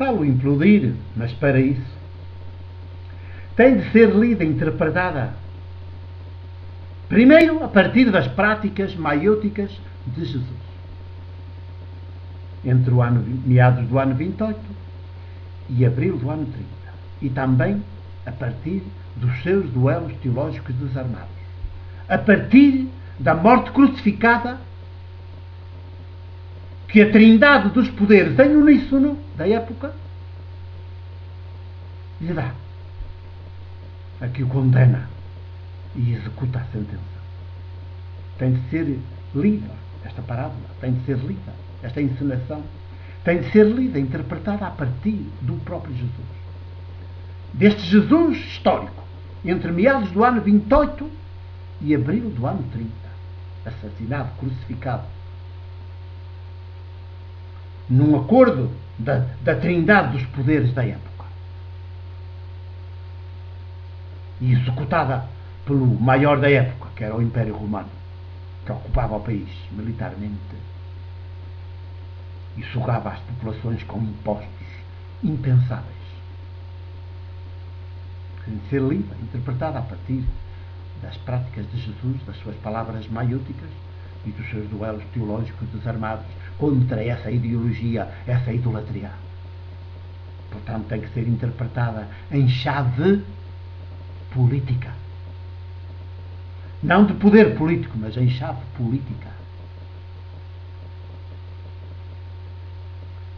Falo implodir, mas para isso tem de ser lida e interpretada primeiro a partir das práticas maiúticas de Jesus. Entre meados do ano 28 e abril do ano 30. E também a partir dos seus duelos teológicos desarmados. A partir da morte crucificada que a trindade dos poderes em uníssono da época lhe dá, a que o condena e executa a sentença. Tem de ser lida esta parábola, tem de ser lida esta encenação, tem de ser lida, interpretada a partir do próprio Jesus. Deste Jesus histórico, entre meados do ano 28 e abril do ano 30, assassinado, crucificado, num acordo da trindade dos poderes da época, e executada pelo maior da época, que era o Império Romano, que ocupava o país militarmente e sugava as populações com impostos impensáveis. Tem de ser lida, interpretada a partir das práticas de Jesus, das suas palavras maiúticas e dos seus duelos teológicos desarmados contra essa ideologia, essa idolatria. Portanto, tem que ser interpretada em chave política. Não de poder político, mas em chave política.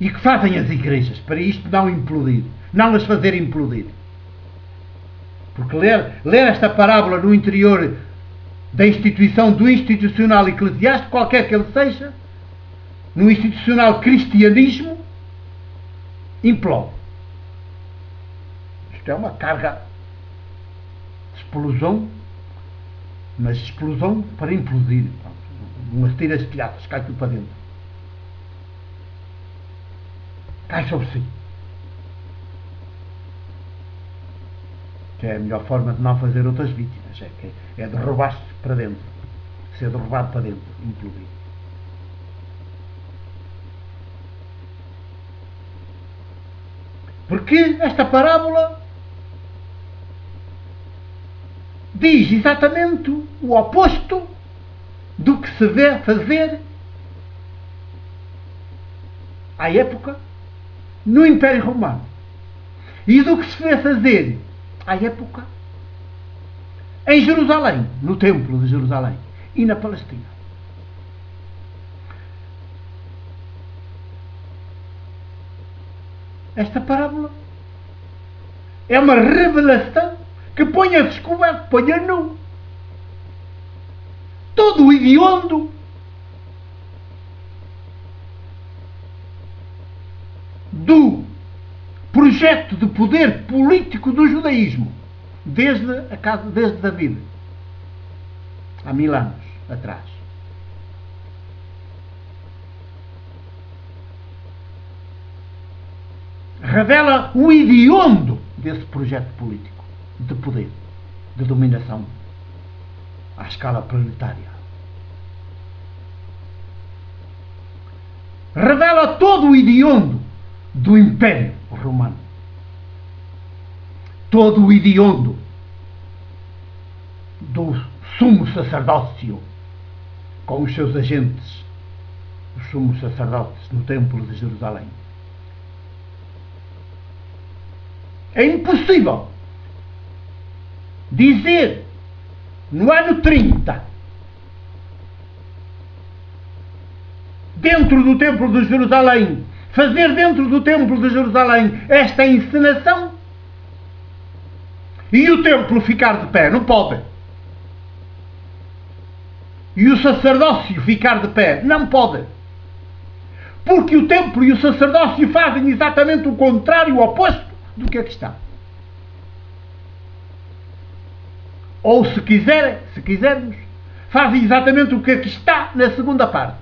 E que fazem as igrejas para isto não implodir, não as fazer implodir. Porque ler esta parábola no interior da instituição, do institucional eclesiástico, qualquer que ele seja, no institucional cristianismo, implode. Isto é uma carga de explosão, mas explosão para implodir. Umas tiras de piratas, cai tudo para dentro. Cai sobre si. Que é a melhor forma de não fazer outras vítimas. É derrubar-se para dentro. Ser derrubado para dentro. Implodir. Porque esta parábola diz exatamente o oposto do que se vê fazer à época no Império Romano e do que se vê fazer à época em Jerusalém, no Templo de Jerusalém e na Palestina. Esta parábola é uma revelação que põe a descoberto, põe a nu todo o hediondo do projeto de poder político do judaísmo desde David, há 1000 anos atrás. Revela o hediondo desse projeto político de poder, de dominação à escala planetária. Revela todo o hediondo do Império Romano. Todo o hediondo do sumo sacerdócio com os seus agentes, os sumos sacerdotes no Templo de Jerusalém. É impossível dizer no ano 30, dentro do Templo de Jerusalém, fazer dentro do Templo de Jerusalém esta encenação e o templo ficar de pé. Não pode. E o sacerdócio ficar de pé. Não pode. Porque o templo e o sacerdócio fazem exatamente o contrário, o oposto do que aqui está. Ou se quisermos, fazem exatamente o que aqui está na segunda parte.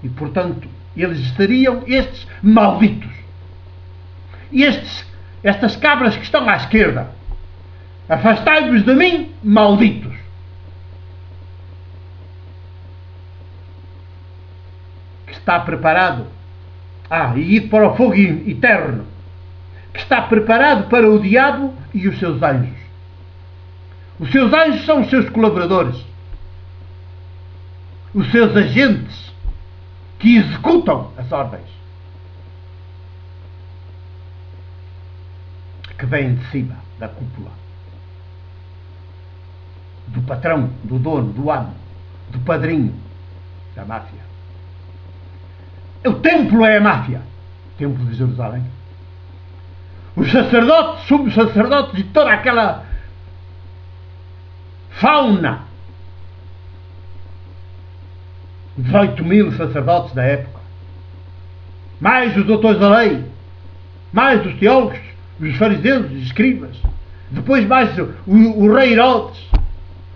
E portanto, eles seriam estes malditos. Estas cabras que estão à esquerda. Afastai-vos de mim, malditos. Que está preparado E ir para o fogo eterno, que está preparado para o diabo e os seus anjos. Os seus anjos são os seus colaboradores, os seus agentes que executam as ordens que vêm de cima da cúpula, do patrão, do dono, do amo, do padrinho da máfia. O templo é a máfia, o templo de Jerusalém. Os sacerdotes, sumos sacerdotes e toda aquela fauna, 18.000 sacerdotes da época, mais os doutores da lei, mais os teólogos, os fariseus, os escribas, depois mais o rei Herodes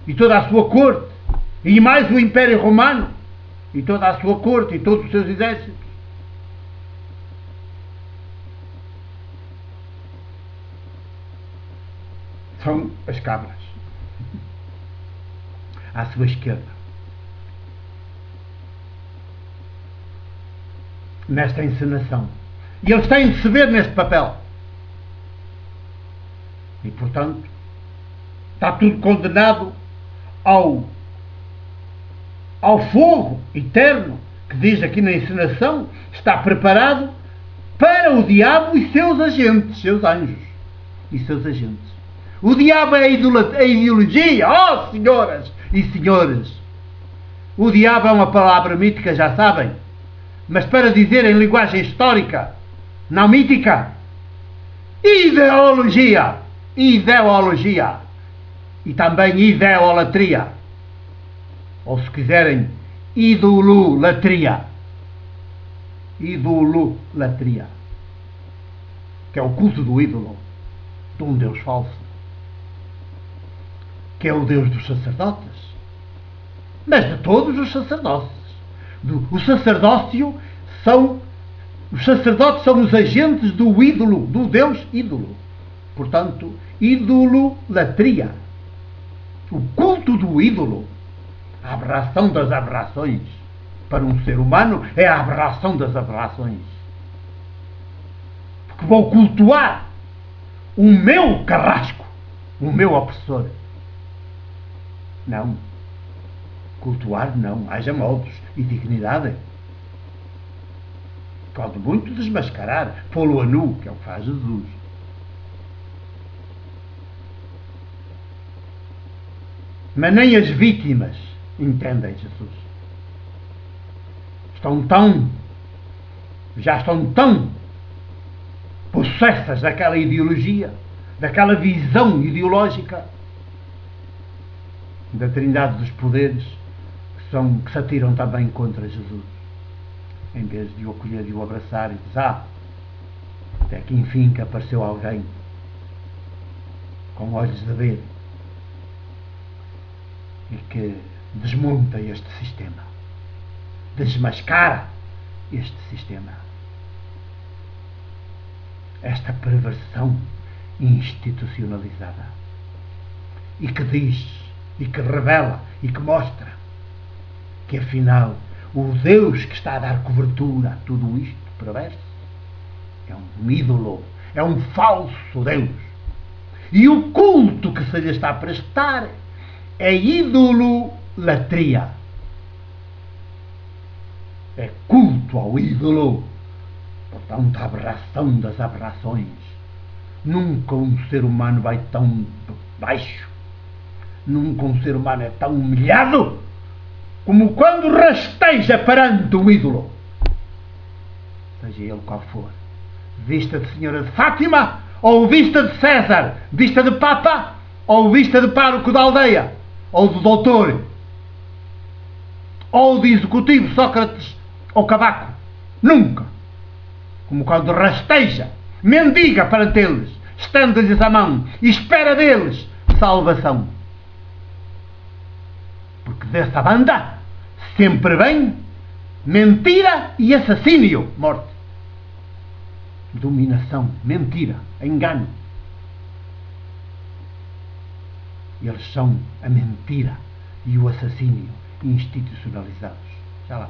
e toda a sua corte, e mais o Império Romano e toda a sua corte e todos os seus exércitos. São as cabras à sua esquerda, nesta encenação, e eles têm de se ver neste papel, e portanto está tudo condenado ao fogo eterno, que diz aqui na encenação, está preparado para o diabo e seus agentes, seus anjos e seus agentes. O diabo é a ideologia, senhoras e senhores. O diabo é uma palavra mítica, já sabem, mas para dizer em linguagem histórica, não mítica, ideologia, e também ideolatria, ou se quiserem, idolatria, que é o culto do ídolo, de um Deus falso, que é o Deus dos sacerdotes, mas de todos os sacerdotes. Os sacerdotes são os agentes do ídolo, do Deus ídolo. Portanto, idolatria, o culto do ídolo, a aberração das aberrações. Para um ser humano é a aberração das aberrações. Porque vou cultuar o meu carrasco, o meu opressor. Não. Cultuar não. Haja modos e dignidade. Pode muito desmascarar, pô-lo a nu, que é o que faz Jesus. Mas nem as vítimas entendem Jesus. Já estão tão possessas daquela ideologia, daquela visão ideológica da Trindade dos Poderes, que se atiram também contra Jesus, em vez de o acolher e o abraçar e dizer, até que enfim que apareceu alguém com olhos de ver e que desmonta este sistema, desmascara este sistema, esta perversão institucionalizada, e que diz, e que revela, e que mostra que afinal o Deus que está a dar cobertura a tudo isto perverso é um ídolo, é um falso Deus, e o culto que se lhe está a prestar é idolatria, é culto ao ídolo. Portanto, a aberração das aberrações. Nunca um ser humano vai tão baixo, nunca um ser humano é tão humilhado como quando rasteja perante um ídolo, seja ele qual for, vista de Senhora de Fátima, ou vista de César, vista de Papa, ou vista de pároco da aldeia, ou de doutor, ou de executivo, Sócrates ou Cavaco. Nunca. Como quando rasteja, mendiga perante eles, estende-lhes a mão e espera deles salvação. Porque dessa banda sempre vem mentira e assassínio, morte, dominação, mentira, engano. Eles são a mentira e o assassínio institucionalizados. Já lá.